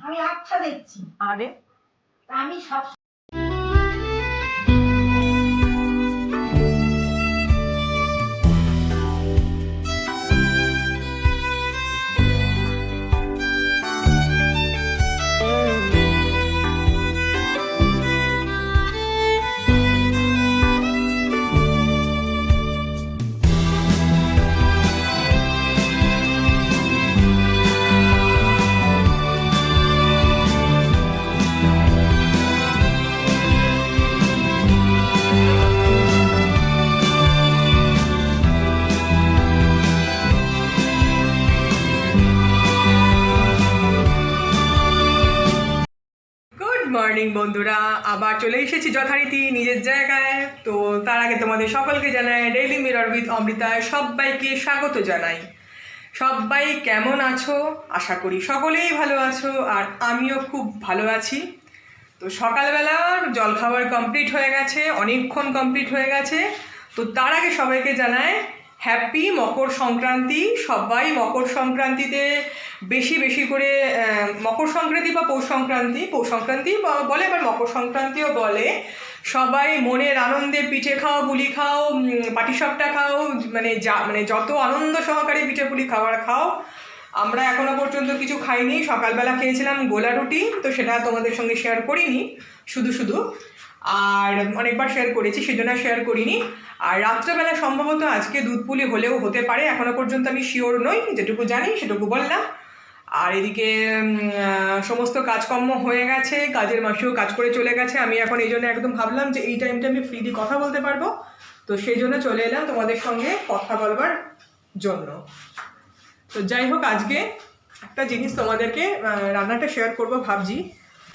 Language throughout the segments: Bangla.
আমি আচ্ছা দেখছি। আরে আমি সব গুড মর্নিং বন্ধুরা, আবার চলে এসেছি যথারীতি নিজের জায়গায়। তো তার আগে তোমাদের সকলকে জানাই ডেইলি মিরর উইথ অমৃতায় সবাইকে স্বাগত জানাই। সবাই কেমন আছো? আশা করি সকলেই ভালো আছো, আর আমিও খুব ভালো আছি। তো সকালবেলার জলখাবার কমপ্লিট হয়ে গেছে, অনেকক্ষণ কমপ্লিট হয়ে গেছে। তো তার আগে সবাইকে জানাই হ্যাপি মকর সংক্রান্তি। সবাই মকর সংক্রান্তিতে বেশি বেশি করে মকর সংক্রান্তি বা পৌষ সংক্রান্তি বলে, আবার মকর সংক্রান্তিও বলে। সবাই মনের আনন্দে পিঠে খাও, পুলি খাও, পাটিসাপটা খাও, মানে যত আনন্দ সহকারে পিঠে পুলি খাবার খাও। আমরা এখনো পর্যন্ত কিছু খাইনি। সকালবেলা খেয়েছিলাম গোলা রুটি, তো সেটা তোমাদের সঙ্গে শেয়ার করিনি, শুধু আর অনেকবার শেয়ার করেছি, সেজন্য শেয়ার করিনি। আর রাত্রেবেলা সম্ভবত আজকে দুধ পুলি হলেও হতে পারে, এখনো পর্যন্ত আমি শিওর নই। যেটুকু জানি সেটুকু বললাম। আর এদিকে সমস্ত কাজকর্ম হয়ে গেছে, কাজের মাসেও কাজ করে চলে গেছে। আমি এখন এই জন্য একদম ভাবলাম যে এই টাইমটা আমি ফ্রিলি কথা বলতে পারবো, তো সেই জন্য চলে এলাম তোমাদের সঙ্গে কথা বলবার জন্য। তো যাই হোক, আজকে একটা জিনিস তোমাদেরকে রান্নাটা শেয়ার করবো ভাবছি।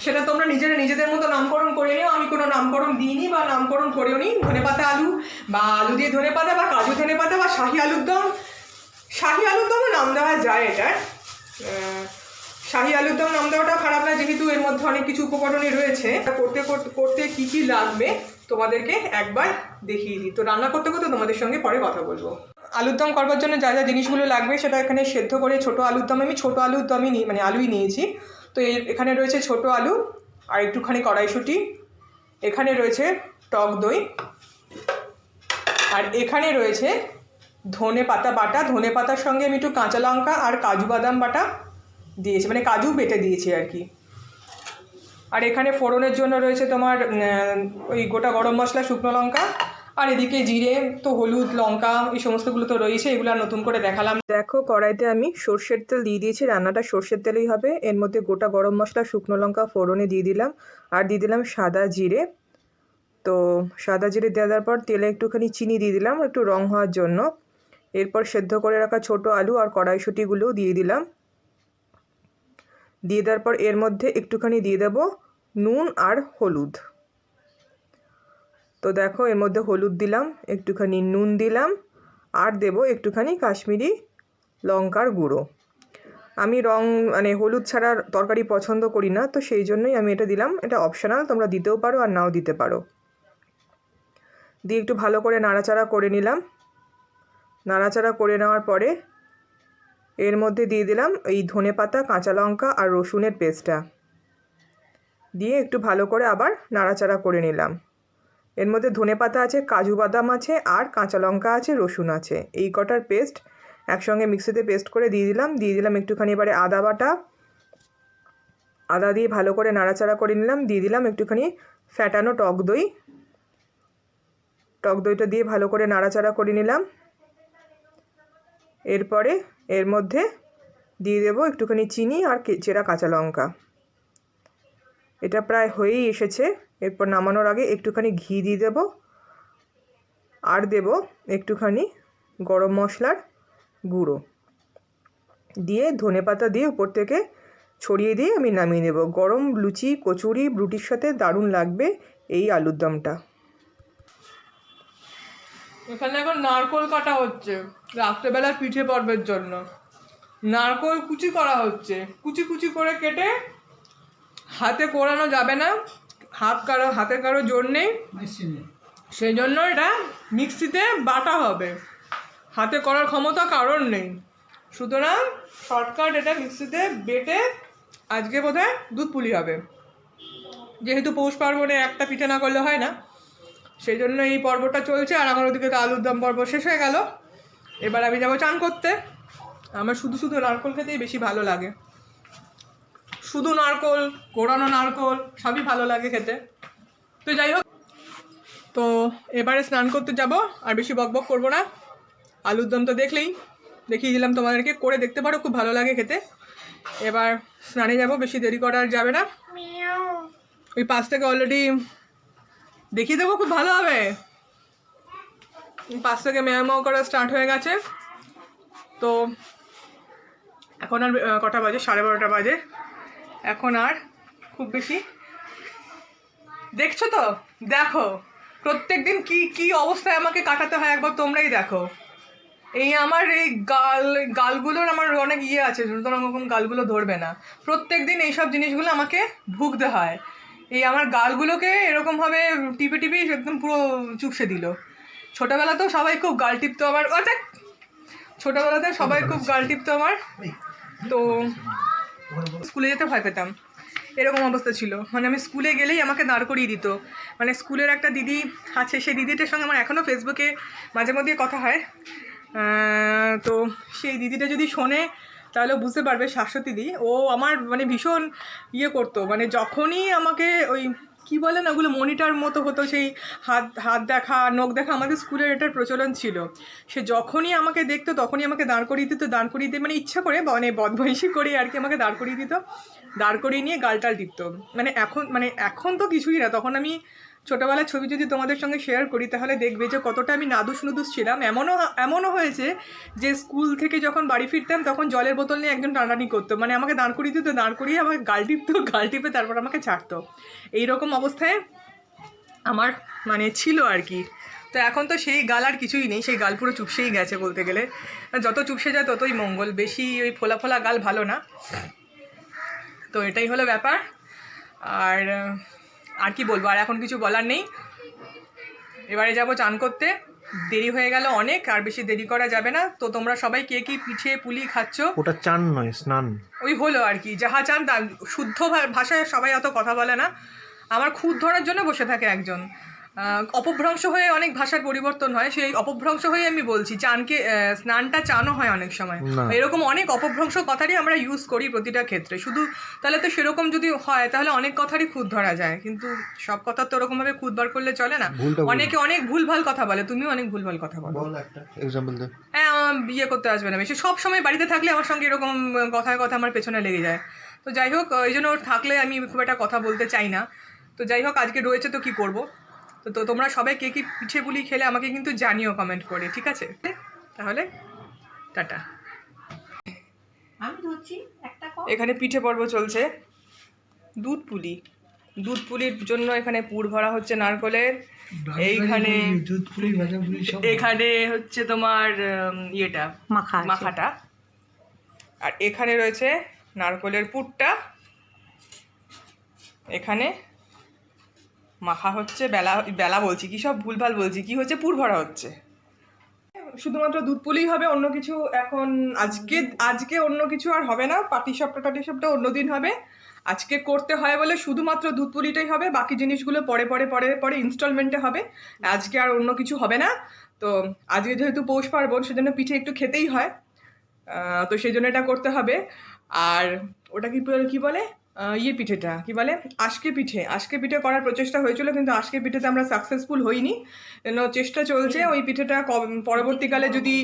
সেটা তোমরা নিজেদের মতো নামকরণ করে নিও। আমি কোনো নামকরণ দিইনি বা নামকরণ করেও নি। ধনেপাতা আলু, বা আলু দিয়ে ধনেপাতা, বা কাজু ধনেপাতা, বা শাহি আলুর দমও নাম দেওয়া যায়। এটার শাহি আলুর দম নাম দেওয়াটা খারাপ না, যেহেতু এর মধ্যে অনেক কিছু উপকরণই রয়েছে। করতে করতে কী কী লাগবে তোমাদেরকে একবার দেখিয়ে দিই। তো রান্না করতে করতে তোমাদের সঙ্গে পরে কথা বলবো। আলুর দম করবার জন্য যা যা জিনিসগুলো লাগবে সেটা এখানে সেদ্ধ করে ছোটো আলুর দম, আমি ছোটো আলুর দমই মানে আলুই নিয়েছি। তো এখানে রয়েছে ছোটো আলু আর একটুখানি কড়াইশুঁটি, এখানে রয়েছে টক দই, আর এখানে রয়েছে ধনে পাতা বাটা। ধনে পাতার সঙ্গে আমি একটু কাঁচা লঙ্কা আর কাজু বাদাম বাটা দিয়েছি, মানে কাজু বেটে দিয়েছি আর কি। আর এখানে ফোড়নের জন্য রয়েছে তোমার ওই গোটা গরম মশলা, শুকনো লঙ্কা, আর এদিকে জিরে, তো হলুদ, লঙ্কা, এই সমস্তগুলো তো রয়েছে, এগুলো আর নতুন করে দেখালাম। দেখো, কড়াইতে আমি সর্ষের তেল দিয়ে দিয়েছি। রান্নাটা সর্ষের তেলেই হবে। এর মধ্যে গোটা গরম মশলা, শুকনো লঙ্কা ফোড়নে দিয়ে দিলাম, আর দিয়ে দিলাম সাদা জিরে। তো সাদা জিরে দেওয়ার পর তেলে একটুখানি চিনি দিয়ে দিলাম একটু রং হওয়ার জন্য। এরপর সেদ্ধ করে রাখা ছোটো আলু আর কড়াইশুঁটিগুলোও দিয়ে দিলাম। দিয়ে দেওয়ার পর এর মধ্যে একটুখানি দিয়ে দেব নুন আর হলুদ। তো দেখো, এর মধ্যে হলুদ দিলাম, একটুখানি নুন দিলাম, আর দেব একটুখানি কাশ্মীরি লঙ্কার গুঁড়ো। আমি মানে হলুদ ছাড়া তরকারি পছন্দ করি না, তো সেই জন্যই আমি এটা দিলাম। এটা অপশনাল, তোমরা দিতেও পারো আর নাও দিতে পারো। দিয়ে একটু ভালো করে নাড়াচাড়া করে নিলাম। নাড়াচাড়া করে নেওয়ার পরে এর মধ্যে দিয়ে দিলাম এই ধনেপাতা, কাঁচা লঙ্কা আর রসুনের পেস্টটা দিয়ে একটু ভালো করে আবার নাড়াচাড়া করে নিলাম। এর মধ্যে ধনেপাতা আছে, কাজু বাদাম আছে, আর কাঁচা লঙ্কা আছে, রসুন আছে, এই কটার পেস্ট একসঙ্গে মিক্সিতে পেস্ট করে দিয়ে দিলাম একটুখানি এবারে আদা বাটা। আদা দিয়ে ভালো করে নাড়াচাড়া করে নিলাম। দিয়ে দিলাম একটুখানি ফ্যাটানো টক দই। টক দইটা দিয়ে ভালো করে নাড়াচাড়া করে নিলাম। এরপরে এর মধ্যে দিয়ে দেবো একটুখানি চিনি আর চেরা কাঁচা লঙ্কা। এটা প্রায় হয়েই এসেছে। এরপর নামানোর আগে একটুখানি ঘি দিয়ে দেবো, আর দেব একটুখানি গরম মশলার গুঁড়ো দিয়ে ধনেপাতা দিয়ে উপর থেকে ছড়িয়ে দিয়ে আমি নামিয়ে নেব। গরম লুচি, কচুরি, রুটির সাথে দারুণ লাগবে এই আলুর দমটা। এখানে এখন নারকোল কাটা হচ্ছে রাত্রেবেলা পিঠে পর্বের জন্য। নারকোল কুচি করা হচ্ছে, কুচি কুচি করে কেটে, হাতে কোরানো যাবে না, হাতে কারো জোর নেই, সেই জন্য এটা মিক্সিতে বাটা হবে। হাতে করার ক্ষমতা কারোর নেই, সুতরাং শর্টকাট এটা মিক্সিতে বেটে আজকে বোধহয় দুধ পুলি হবে, যেহেতু পৌষ পার্বণে একটা পিঠে না করলে হয় না, সেই জন্য এই পর্বটা চলছে। আর আমার ওদিকে তো আলুর দম পর্ব শেষ হয়ে গেল। এবার আমি যাবো চান করতে। আমার শুধু শুধু নারকোল খেতেই বেশি ভালো লাগে, শুধু নারকোল, কোড়ানো নারকোল সবই ভালো লাগে খেতে। তো যাই হোক, তো এবারে স্নান করতে যাব, আর বেশি বকবক করবো না। আলুর দম তো দেখলেই, দেখিয়ে দিলাম তোমাদেরকে, করে দেখতে পারো, খুব ভালো লাগে খেতে। এবার স্নানে যাব, বেশি দেরি করা আর যাবে না। ওই পাশ থেকে অলরেডি দেখিয়ে দেবো, খুব ভালো হবে। পাশ থেকে মেয়ামাও করা স্টার্ট হয়ে গেছে। তো এখন আর কটা বাজে, 12:30 বাজে। এখন আর খুব বেশি, দেখছো তো, দেখো প্রত্যেক দিন কি কি অবস্থায় আমাকে কাটাতে হয় একবার তোমরাই দেখো। এই আমার এই গালগুলোর আমার অনেক ইয়ে আছে, সুতরাং ওরকম গালগুলো ধরবে না। প্রত্যেক দিন এইসব জিনিসগুলো আমাকে ভুগতে হয়। এই আমার গালগুলোকে এরকমভাবে টিপে টিপে একদম পুরো চুপসে দিল। ছোটোবেলাতেও সবাই খুব গাল টিপতো আমার, ছোটোবেলাতে সবাই খুব গাল টিপতো আমার। তো স্কুলে যেতে ভয় পেতাম, এরকম অবস্থা ছিল। মানে আমি স্কুলে গেলেই আমাকে দাঁড় করিয়ে দিত। মানে স্কুলের একটা দিদি আছে, সেই দিদিটার সঙ্গে আমার এখনও ফেসবুকে মাঝে মধ্যে কথা হয়। তো সেই দিদিটা যদি শোনে তাহলে বুঝতে পারবে, শাশ্বতী দি। ও আমার মানে ভীষণ ইয়ে করতো, মানে যখনই আমাকে ওই কী বলে না, ওগুলো মনিটর মতো হতো, সেই হাত দেখা, নখ দেখা, আমাদের স্কুলের এটার প্রচলন ছিল। সে যখনই আমাকে দেখতো তখনই আমাকে দাঁড় করিয়ে দিত, দাঁড় করিয়ে দিয়ে মানে ইচ্ছা করে, মানে বদমাইশি করে আর কি, আমাকে দাঁড় করিয়ে দিত, দাঁড় করিয়ে নিয়ে গালটাল টিপতো। মানে এখন তো কিছুই না, তখন আমি ছোটোবেলার ছবি যদি তোমাদের সঙ্গে শেয়ার করি তাহলে দেখবে যে কতটা আমি নাদুস নুদুস ছিলাম। এমনও হয়েছে যে স্কুল থেকে যখন বাড়ি ফিরতাম তখন জলের বোতল নিয়ে একজন টানাটানি করতো, মানে আমাকে দাঁড় করিয়ে দিত, দাঁড় করিয়ে আমাকে গাল টিপতো, গাল টিপে তারপর আমাকে ছাড়তো। এইরকম অবস্থায় আমার মানে ছিল আর কি। তো এখন তো সেই গাল আর কিছুই নেই, সেই গাল পুরো চুপসেই গেছে বলতে গেলে। যত চুপসে যায় ততই মঙ্গল, বেশি ওই ফোলা ফোলা গাল ভালো না। তো এটাই হলো ব্যাপার। আর কি বলবো, আর এখন কিছু বলার নেই। এবারে যাব চান করতে, দেরি হয়ে গেল অনেক, আর বেশি দেরি করা যাবে না। তো তোমরা সবাই কে কি পিঠে পুলি খাচ্ছ? ওটা চান নয়, স্নান। ওই হলো আর কি, যাহা চান তা। শুদ্ধ ভাষায় সবাই অত কথা বলে না, আমার খুদ ধরার জন্য বসে থাকে একজন। অপভ্রংশ হয়ে অনেক ভাষার পরিবর্তন হয়, সেই অপভ্রংশ হয়ে আমি বলছি চানকে, স্নানটা চানও হয় অনেক সময়। এরকম অনেক অপভ্রংশ কথারই আমরা ইউজ করি প্রতিটা ক্ষেত্রে। শুধু তাহলে তো সেরকম যদি হয় তাহলে অনেক কথারই খুদ ধরা যায়, কিন্তু সব কথা তো ওরকমভাবে খুদ বার করলে চলে না। অনেকে অনেক ভুলভাল কথা বলে, তুমিও অনেক ভুলভাল কথা বলো। একটা এক্সাম্পল দে। হ্যাঁ, বিয়ে করতে আসবে না বেশি, সব সময় বাড়িতে থাকলে আমার সঙ্গে এরকম কথায় কথা আমার পেছনে লেগে যায়। তো যাই হোক, এই জন্য ওর থাকলে আমি খুব একটা কথা বলতে চাই না। তো যাই হোক, আজকে রয়েছে তো কি করব। তো তোমরা সবাই কে কি পিঠে পুলি খেলে আমাকে কিন্তু জানিও কমেন্ট করে, ঠিক আছে? তাহলে টাটা। আমি ধরছি একটা কপ। এখানে পিঠে পর্ব চলছে, দুধ পুলির জন্য এখানে পুর ভরা হচ্ছে নারকলের। এইখানে এখানে হচ্ছে তোমার ইয়েটা মাখাটা, আর এখানে রয়েছে নারকলের পুরটা। এখানে মাখা হচ্ছে, বেলা বলছি কি, সব ভুলভাল বলছি, কি হচ্ছে, পুর ভরা হচ্ছে। শুধুমাত্র দুধ পুলিই হবে, অন্য কিছু এখন আজকে অন্য কিছু আর হবে না। পাটিসাপটা অন্যদিন হবে। আজকে করতে হয় বলে শুধুমাত্র দুধ পুলিটাই হবে, বাকি জিনিসগুলো পরে ইনস্টলমেন্টে হবে। আজকে আর অন্য কিছু হবে না। তো আজকে যেহেতু পৌষ পার্বণ, সেজন্য পিঠে একটু খেতেই হয়, তো সেই জন্য এটা করতে হবে। আর ওটা কি বলে, ইয়ে পিঠেটা কি বলে, আজকে পিঠে করার প্রচেষ্টা হয়েছিল, কিন্তু আজকে পিঠেতে আমরা সাকসেসফুল হইনি। চেষ্টা চলছে ওই পিঠেটা পরবর্তীকালে যদি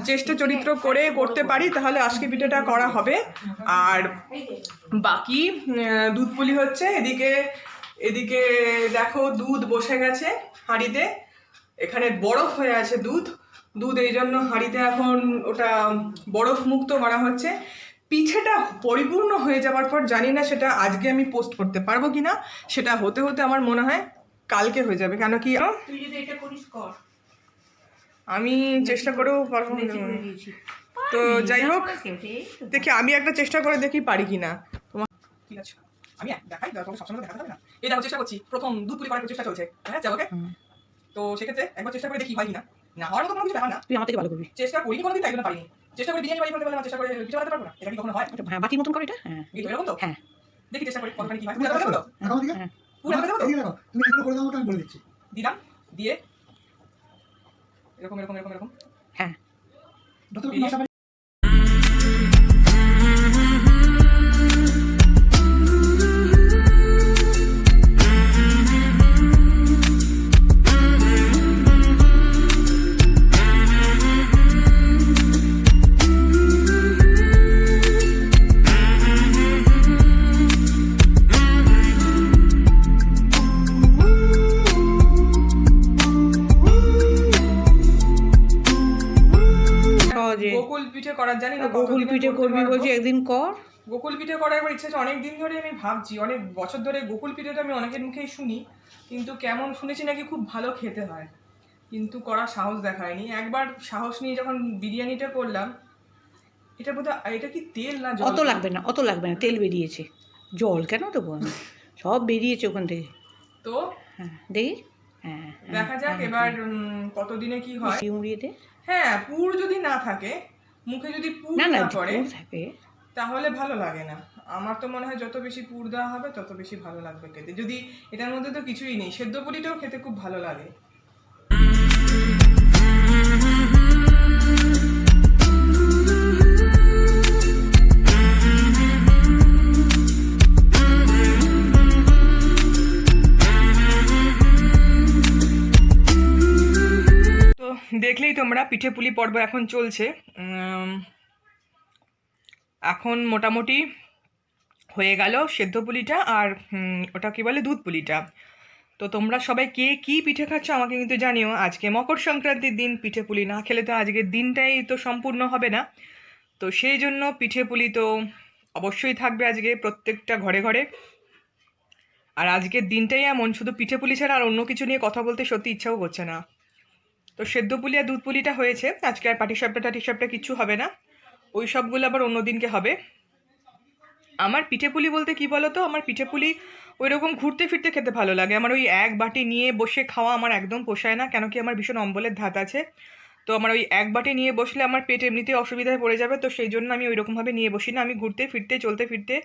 চেষ্টা চরিত্র করে করতে পারি তাহলে আজকে পিঠেটা করা হবে। আর বাকি দুধ পুলি হচ্ছে। এদিকে দেখো, দুধ বসে গেছে হাঁড়িতে, এখানে বরফ হয়ে আছে দুধ এই জন্য হাঁড়িতে এখন ওটা বরফ মুক্ত করা হচ্ছে। পিঠেটা পরিপূর্ণ হয়ে যাওয়ার পর জানি না সেটা আজকে আমি পোস্ট করতে পারবো কিনা, সেটা হতে আমার মনে হয় কালকে হয়ে যাবে। কেন কি, তুই যদি এটা করিস কর, আমি চেষ্টা করেও পারবো না। তো যাই হোক, দেখি আমি একটা চেষ্টা করে দেখি পারি কিনা। তোমার ঠিক আছে, আমি দেখাই, তোমাকে সবসময় দেখাতে হবে না। এই দেখো, চেষ্টা করছি, প্রথম দুধ পুলি করার চেষ্টা চলছে। হ্যাঁ, চলো ওকে। তো সেক্ষেত্রে একবার চেষ্টা করে দেখি হয় কিনা। না হওয়ার মতো কোনো কিছু ব্যাপার না, তুই আমার থেকে ভালো করবি। চেষ্টা করিনি কোনোদিন, তাই জন্য পারিনি। চেষ্টা করে বিরিয়ানি বানিয়ে ফেলতে পারলাম, চেষ্টা করে কিছু বানাতে পারবো না, এটা কি কখনো হয়? হ্যাঁ, বাটির মতন করে এটা। হ্যাঁ এই তো এরকম তো। হ্যাঁ দেখি চেষ্টা করি কতখানি কি হয়। তুমি পুরো দেখো দেবো তো? দেখাও দিকে হ্যাঁ পুরো দেবো তো? এদিকে দেখো তুমি এগুলো করে দাও আমাকে, আমি বলে দিচ্ছি। দিলাম, দিয়ে এরকম এরকম এরকম এরকম হ্যাঁ যতটুকু মশলা সহজে গোকুল পিঠে করার জানি না, গোকুল কতদিনে পিঠে করতে করবি পারবো। বলছি, একদিন কর। গোকুল পিঠে করার একবার ইচ্ছা আছে, অনেক দিন ধরে আমি ভাবছি, অনেক বছর ধরে গোকুল পিঠেটা আমি অনেকের মুখেই শুনি, কিন্তু কেমন শুনেছি নাকি খুব ভালো খেতে হয়, কিন্তু করার সাহস দেখায়নি। একবার সাহস নিয়ে যখন বিরিয়ানিটা করলাম, এটা বোধহয় এটা কি তেল না জল? অত লাগবে না, অত লাগবে না, তেল বেরিয়েছে। জল কেন দেবো আমি, সব বেরিয়েছে ওখান থেকে। তো হ্যাঁ দেখি। হ্যাঁ দেখা যাক এবার কতদিনে কি হয়। উড়িয়ে দে। হ্যাঁ, পুর যদি না থাকে, মুখে যদি পুর না না না পড়ে পুর থাকে। তাহলে ভালো লাগে না। আমার তো মনে হয় যত বেশি পুর দেওয়া হবে তত বেশি ভালো লাগবে খেতে। যদি এটার মধ্যে তো কিছুই নেই, সেদ্ধ পুরিটাও খেতে খুব ভালো লাগে। তো দেখলেই তোমরা, পিঠে পুলি পর্ব এখন চলছে। এখন মোটামুটি হয়ে গেল সেদ্ধ পুলিটা আর ওটা কি বলে দুধ পুলিটা। তো তোমরা সবাই কে কী পিঠে খাচ্ছ আমাকে কিন্তু জানিও। আজকে মকর সংক্রান্তির দিন, পিঠে পুলি না খেলে তো আজকের দিনটাই তো সম্পূর্ণ হবে না। তো সেই জন্য পিঠে পুলি তো অবশ্যই থাকবে আজকে প্রত্যেকটা ঘরে ঘরে। আর আজকের দিনটাই এমন, শুধু পিঠে পুলি ছাড়া আর অন্য কিছু নিয়ে কথা বলতে সত্যি ইচ্ছাও করছে না। তো সেদ্ধ পুলি আর দুধ পুলিটা হয়েছে, আজকে আর পাটিসাপটা কিচ্ছু হবে না, ওই সবগুলো আবার অন্য দিনকে হবে। আমার পিঠে পুলি বলতে কি বলো তো, আমার পিঠে পুলি ওই রকম ঘুরতে ফিরতে খেতে ভালো লাগে। আমার ওই এক বাটি নিয়ে বসে খাওয়া আমার একদম পোষায় না, কেন কি আমার ভীষণ অম্বলের ধাত আছে। তো আমার ওই এক বাটি নিয়ে বসলে আমার পেট এমনিতেই অসুবিধায় পড়ে যাবে, তো সেই জন্য আমি ওই রকমভাবে নিয়ে বসি না। আমি ঘুরতে ফিরতে চলতে ফিরতে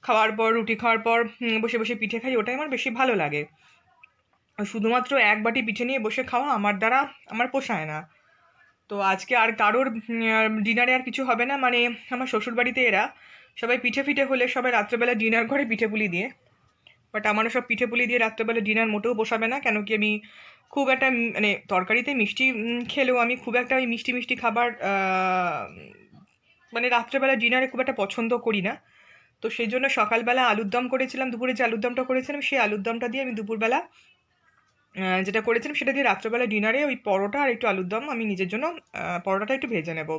খাওয়ার পর, রুটি খাওয়ার পর বসে বসে পিঠে খাই, ওটাই আমার বেশি ভালো লাগে। শুধুমাত্র এক বাটি পিঠে নিয়ে বসে খাওয়া আমার দ্বারা আমার পোষায় না। তো আজকে আর কারোর ডিনারে আর কিছু হবে না, মানে আমার শ্বশুরবাড়িতে এরা সবাই পিঠে ফিঠে হলে সবাই রাত্রেবেলা ডিনার করে পিঠে পুলি দিয়ে, বাট আমারও সব পিঠে পুলি দিয়ে রাত্রেবেলা ডিনার মোটেও বসাবে না, কেন কি আমি খুব একটা মানে তরকারিতে মিষ্টি খেলেও আমি খুব একটা ওই মিষ্টি মিষ্টি খাবার মানে রাত্রেবেলা ডিনারে খুব একটা পছন্দ করি না। তো সেই জন্য সকালবেলা আলুর দম করেছিলাম, দুপুরে যে আলুর দমটা করেছিলাম সেই আলুর দমটা দিয়ে আমি দুপুরবেলা যেটা করেছিলাম সেটা দিয়ে রাত্রেবেলা ডিনারে ওই পরোটা আর একটু আলুর দম আমি নিজের জন্য পরোটাটা একটু ভেজে নেব।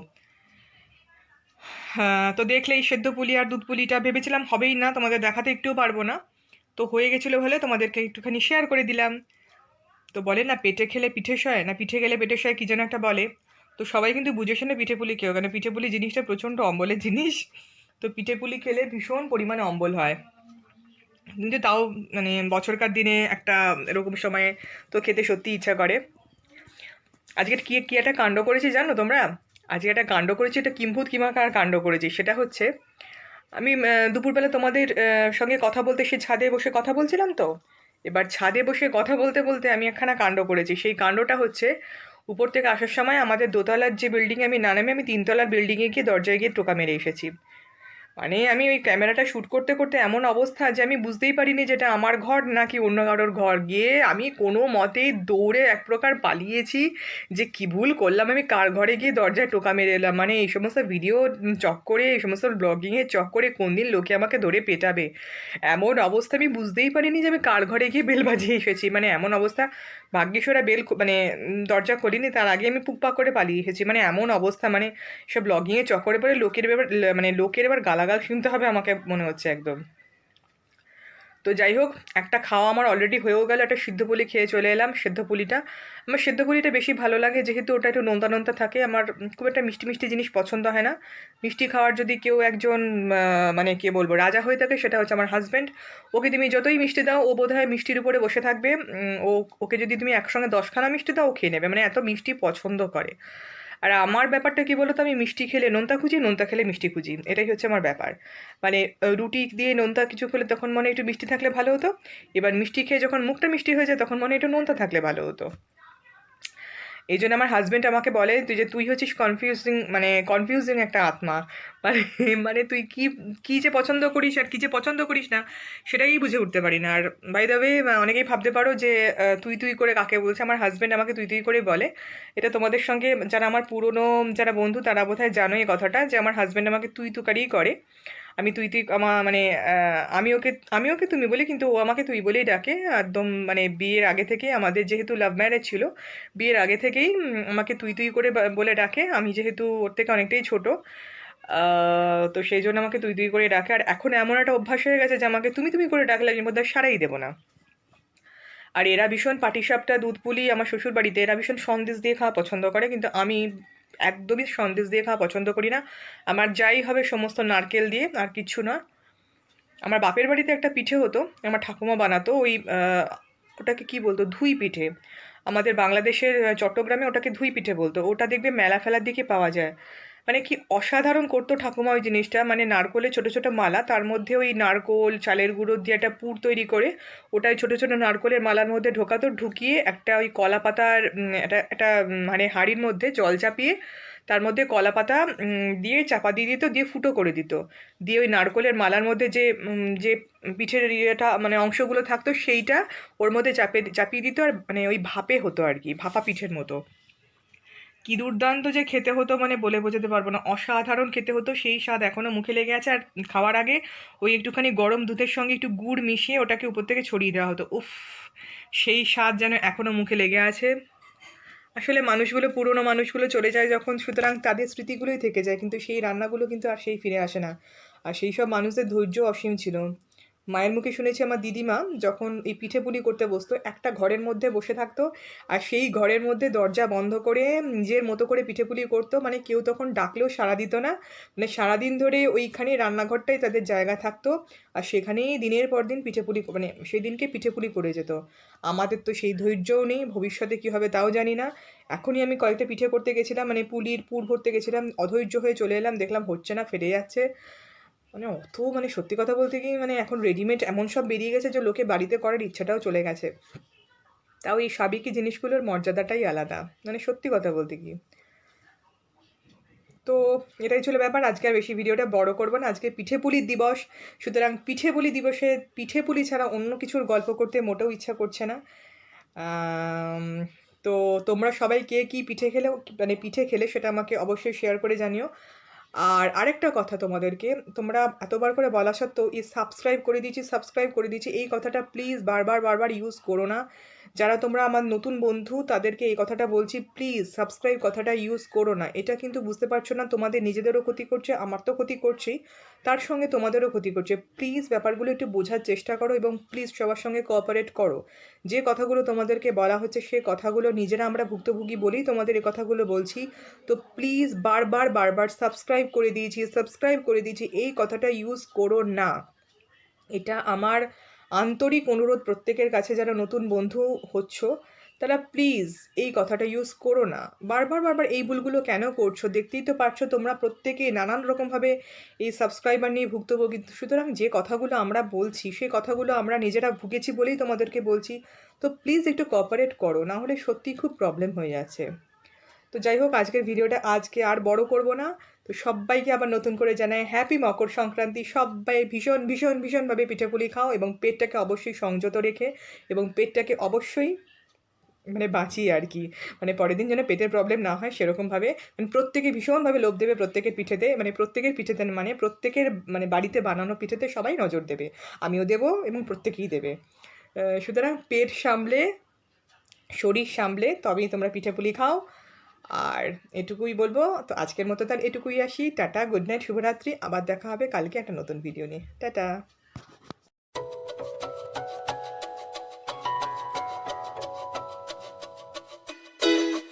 তো দেখলেই সেদ্ধ পুলি আর দুধ পুলিটা ভেবেছিলাম হবেই না, তোমাদের দেখাতে একটুও পারবো না, তো হয়ে গেছিলো বলে তোমাদেরকে একটুখানি শেয়ার করে দিলাম। তো বলে না পেটে খেলে পিঠে সয়, না পিঠে গেলে পেটে সয়, কী যেন একটা বলে। তো সবাই কিন্তু বুঝে শুনে পিঠে পুলি কেউ, কেন পিঠে পুলি জিনিসটা প্রচণ্ড অম্বলের জিনিস। তো পিঠে পুলি খেলে ভীষণ পরিমাণে অম্বল হয়, কিন্তু তাও মানে বছরকার দিনে একটা এরকম সময়ে তো খেতে সত্যি ইচ্ছা করে। আজকে কি একটা কাণ্ড করেছি জানো তোমরা? আজকে একটা কাণ্ড করেছি, এটা কিম্ভূত কিমাকার কাণ্ড করেছি। সেটা হচ্ছে আমি দুপুরবেলা তোমাদের সঙ্গে কথা বলতে সে ছাদে বসে কথা বলছিলাম। তো এবার ছাদে বসে কথা বলতে বলতে আমি একখানা কাণ্ড করেছি। সেই কাণ্ডটা হচ্ছে, উপর থেকে আসার সময় আমাদের দোতলার যে বিল্ডিংয়ে আমি না নামে আমি তিনতলার বিল্ডিংয়ে গিয়ে দরজায় গিয়ে টোকা মেরে এসেছি। মানে আমি ওই ক্যামেরাটা শ্যুট করতে করতে এমন অবস্থা যে আমি বুঝতেই পারিনি যেটা আমার ঘর নাকি অন্য কারোর ঘর। গিয়ে আমি কোনো মতেই দৌড়ে এক প্রকার পালিয়েছি, যে কী ভুল করলাম, আমি কার ঘরে গিয়ে দরজায় টোকা মেরে এলাম। মানে এই সমস্ত ভিডিও চক্করে, এই সমস্ত ব্লগিংয়ের চক্করে কোন দিন লোকে আমাকে ধরে পেটাবে, এমন অবস্থা আমি বুঝতেই পারিনি যে আমি কার ঘরে গিয়ে বেল বাজিয়ে এসেছি। মানে এমন অবস্থা, ভাগ্যেশ্বরা বেল মানে দরজা খোলিনি, তার আগে আমি পুকপাক করে পালিয়ে এসেছি। মানে এমন অবস্থা, মানে সব ব্লগিংয়ের চক্করে পরে লোকের এবার গালাগাল শুনতে হবে আমাকে মনে হচ্ছে একদম। তো যাই হোক, একটা খাওয়া আমার অলরেডি হয়েও গেল, একটা সিদ্ধ পুলি খেয়ে চলে এলাম। সেদ্ধ পুলিটা আমার সেদ্ধ পুলিটা বেশি ভালো লাগে, যেহেতু ওটা একটু নোনতা নোনতা থাকে। আমার খুব একটা মিষ্টি মিষ্টি জিনিস পছন্দ হয় না। মিষ্টি খাওয়ার যদি কেউ একজন মানে কে বলবো রাজা হয়ে থাকে, সেটা হচ্ছে আমার হাজব্যান্ড। ওকে তুমি যতই মিষ্টি দাও, ও বোধহয় মিষ্টির উপরে বসে থাকবে। ওকে যদি তুমি একসঙ্গে 10খানা মিষ্টি দাও, ও খেয়ে নেবে, মানে এত মিষ্টি পছন্দ করে। আর আমার ব্যাপারটা কি বলতো, আমি মিষ্টি খেলে নোনতা খুঁজি, নোনতা খেলে মিষ্টি খুঁজি, এটাই হচ্ছে আমার ব্যাপার। মানে রুটি দিয়ে নোনতা কিছু খেলে তখন মনে হয় একটু মিষ্টি থাকলে ভালো হতো, এবার মিষ্টি খেয়ে যখন মুখটা মিষ্টি হয়ে যায় তখন মনে হয় একটু নোনতা থাকলে ভালো হতো। এই জন্য আমার হাজব্যান্ড আমাকে বলে তুই হচ্ছিস কনফিউজিং একটা আত্মা। মানে মানে তুই কি কি যে পছন্দ করিস আর কি যে পছন্দ করিস না, সেটাই বুঝে উঠতে পারি না। আর বাই দ্য ওয়ে, অনেকেই ভাবতে পারো যে তুই তুই করে কাকে বলছে। আমার হাজব্যান্ড আমাকে তুই তুই করে বলে। এটা তোমাদের সঙ্গে যারা আমার পুরনো যারা বন্ধু তারা বোধহয় জানো এই কথাটা, যে আমার হাজব্যান্ড আমাকে তুই তুকারিই করে। আমি তুই তুই মানে আমি ওকে তুমি বলি, কিন্তু ও আমাকে তুই বলেই ডাকে একদম। মানে বিয়ের আগে থেকে, আমাদের যেহেতু লাভ ম্যারেজ ছিল, বিয়ের আগে থেকেই আমাকে তুই তুই করে বলে ডাকে। আমি যেহেতু ওর থেকে অনেকটাই ছোট, তো সেই জন্য আমাকে তুই তুই করে ডাকে। আর এখন এমন একটা অভ্যাস হয়ে গেছে যে আমাকে তুমি তুমি করে ডাকলে এর মধ্যে সারাই দেবো না। আর এরা ভীষণ পাটিসাপটা দুধ পুলি, আমার শ্বশুর বাড়িতে এরা ভীষণ সন্দেশ দিয়ে খাওয়া পছন্দ করে, কিন্তু আমি একদমই সন্দেশ দিয়ে খাওয়া পছন্দ করি না। আমার যাই হবে সমস্ত নারকেল দিয়ে, আর কিচ্ছু না। আমার বাপের বাড়িতে একটা পিঠে হতো, আমার ঠাকুমা বানাতো, ওই ওটাকে কি বলতো, ধুই পিঠে। আমাদের বাংলাদেশের চট্টগ্রামে ওটাকে ধুই পিঠে বলতো। ওটা দেখবে মেলা ফেলার দিকে পাওয়া যায়। মানে কি অসাধারণ করতো ঠাকুমা ওই জিনিসটা। মানে নারকোলের ছোট ছোট মালা, তার মধ্যে ওই নারকোল চালের গুঁড়ো দিয়ে একটা পুর তৈরি করে ওটাই ছোট ছোট নারকোলের মালার মধ্যে ঢোকাতো, ঢুকিয়ে একটা ওই কলা পাতার একটা মানে হাঁড়ির মধ্যে জল চাপিয়ে তার মধ্যে কলা পাতা দিয়ে চাপা দিয়ে দিত, দিয়ে ফুটো করে দিত, দিয়ে ওই নারকোলের মালার মধ্যে যে পিঠের ইয়েটা মানে অংশগুলো থাকতো সেইটা ওর মধ্যে চাপিয়ে দিত, আর মানে ওই ভাপে হতো আর কি, ভাপা পিঠের মতো। কি দুর্দান্ত যে খেতে হতো, মানে বলে বোঝাতে পারবো না, অসাধারণ খেতে হতো। সেই স্বাদ এখনো মুখে লেগে আছে। আর খাওয়ার আগে ওই একটুখানি গরম দুধের সঙ্গে একটু গুড় মিশিয়ে ওটাকে উপর থেকে ছড়িয়ে দেওয়া হতো। উফ, সেই স্বাদ যেন এখনো মুখে লেগে আছে। আসলে মানুষগুলো, পুরোনো মানুষগুলো চলে যায় যখন, সুতরাং তাদের স্মৃতিগুলোই থেকে যায়, কিন্তু সেই রান্নাগুলো কিন্তু আর সেই ফিরে আসে না। আর সেই সব মানুষদের ধৈর্য অসীম ছিল। মায়ের মুখে শুনেছি আমার দিদিমা যখন এই পিঠে পুলি করতে বসতো, একটা ঘরের মধ্যে বসে থাকতো, আর সেই ঘরের মধ্যে দরজা বন্ধ করে নিজের মতো করে পিঠে পুলি করতো। মানে কেউ তখন ডাকলেও সাড়া দিত না, মানে সারাদিন ধরে ওইখানে রান্নাঘরটাই তাদের জায়গা থাকতো, আর সেখানেই দিনের পর দিন পিঠে পুলি, মানে সেই দিনকে পিঠে পুলি করে যেত। আমাদের তো সেই ধৈর্যও নেই, ভবিষ্যতে কী হবে তাও জানি না। এখনই আমি কয়েকটা পিঠে করতে গেছিলাম, মানে পুলির পুর ভরতে গেছিলাম, অধৈর্য হয়ে চলে এলাম, দেখলাম হচ্ছে না, ফেটে যাচ্ছে। মানে অত, মানে সত্যি কথা বলতে কি, মানে এখন রেডিমেড এমন সব বেরিয়ে গেছে যে লোকে বাড়িতে করার ইচ্ছাটাও চলে গেছে। তাও এই সাবেকি জিনিসগুলোর মর্যাদাটাই আলাদা, মানে সত্যি কথা বলতে কি। তো এটাই ছিল ব্যাপার। আজকে আর বেশি ভিডিওটা বড় করবো না, আজকে পিঠে পুলির দিবস, সুতরাং পিঠে পুলি দিবসে পিঠে পুলি ছাড়া অন্য কিছুর গল্প করতে মোটেও ইচ্ছা করছে না। তো তোমরা সবাই কে কী পিঠে খেলে, মানে পিঠে খেলে সেটা আমাকে অবশ্যই শেয়ার করে জানিও। আর আরেকটা কথা তোমাদেরকে, তোমরা এতবার করে বলা সত্ত্বেও এই সাবস্ক্রাইব করে দিয়েছি এই কথাটা প্লিজ বারবার ইউজ করো না। যারা তোমরা আমার নতুন বন্ধু তাদেরকে এই কথাটা বলছি, প্লিজ সাবস্ক্রাইব কথাটা ইউজ করো না। এটা কিন্তু বুঝতে পারছো না, তোমাদের নিজেদেরও ক্ষতি করছে, আমার তো ক্ষতি করছেই, তার সঙ্গে তোমাদেরও ক্ষতি করছে। প্লিজ ব্যাপারগুলো একটু বোঝার চেষ্টা করো, এবং প্লিজ সবার সঙ্গে কোঅপারেট করো। যে কথাগুলো তোমাদেরকে বলা হচ্ছে সে কথাগুলো নিজেরা আমরা ভুক্তভোগী বলেই তোমাদের এই কথাগুলো বলছি। তো প্লিজ বারবার সাবস্ক্রাইব করে দিয়েছি এই কথাটা ইউজ করো না। এটা আমার আন্তরিক অনুরোধ প্রত্যেকের কাছে, যারা নতুন বন্ধু হচ্ছ তারা প্লিজ এই কথাটা ইউজ করো না। বারবার এই ভুলগুলো কেন করছো? দেখতেই তো পারছো তোমরা প্রত্যেকে নানান রকমভাবে এই সাবস্ক্রাইবার নিয়ে ভুক্তভোগী। সুতরাং যে কথাগুলো আমরা বলছি সেই কথাগুলো আমরা নিজেরা ভুগেছি বলেই তোমাদেরকে বলছি। তো প্লিজ একটু কোঅপারেট করো, না হলে সত্যিই খুব প্রবলেম হয়ে যাচ্ছে। তো যাই হোক, আজকের ভিডিওটা আজকে আর বড় করব না। তো সবাইকে আবার নতুন করে জানাই হ্যাপি মকর সংক্রান্তি। সবাই ভীষণভাবে পিঠেপুলি খাও, এবং পেটটাকে অবশ্যই সংযত রেখে, এবং পেটটাকে অবশ্যই মানে বাঁচিয়ে আর কি, মানে পরের দিন যেন পেটের প্রবলেম না হয় সেরকমভাবে। মানে প্রত্যেকে ভীষণভাবে লোভ দেবে প্রত্যেকের পিঠেতে, মানে প্রত্যেকের মানে বাড়িতে বানানো পিঠেতে সবাই নজর দেবে। আমিও দেবো এবং প্রত্যেকেই দেবে। সুতরাং পেট সামলে, শরীর সামলে তবেই তোমরা পিঠেপুলি খাও। আর এটুকুই বলবো। তো আজকের মতো তার এটুকুই আসি। টাটা, গুড নাইট, শুভরাত্রি। আবার দেখা হবে কালকে একটা নতুন ভিডিও নিয়ে। টাটা।